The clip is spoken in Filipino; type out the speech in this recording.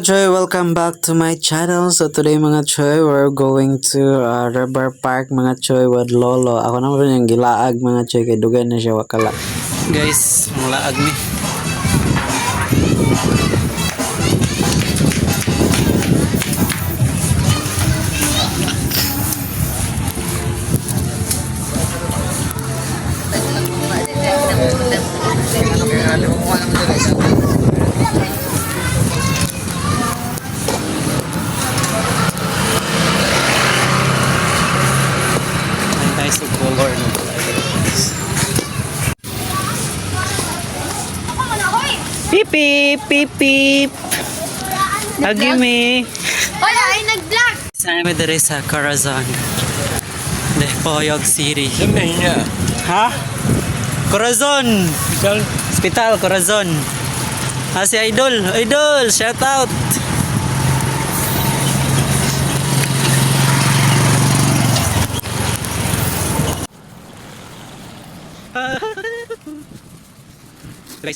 Choy, welcome back to my channel. So today mga Choy, we're going to River Park mga Choy with Lolo. Ako naman yung gilaag mga Choy, kay dugay na siya wakala. Guys, ang laag ni. Nice color no. Beep beep beep beep. Hagi me. Wala ay nag-vlog. Saan kami dere sa Corazon? Poyog City. Sabi niya. Ha? Corazon. Hospital. Hospital Corazon. Si Idol. Idol, shout out. Guys,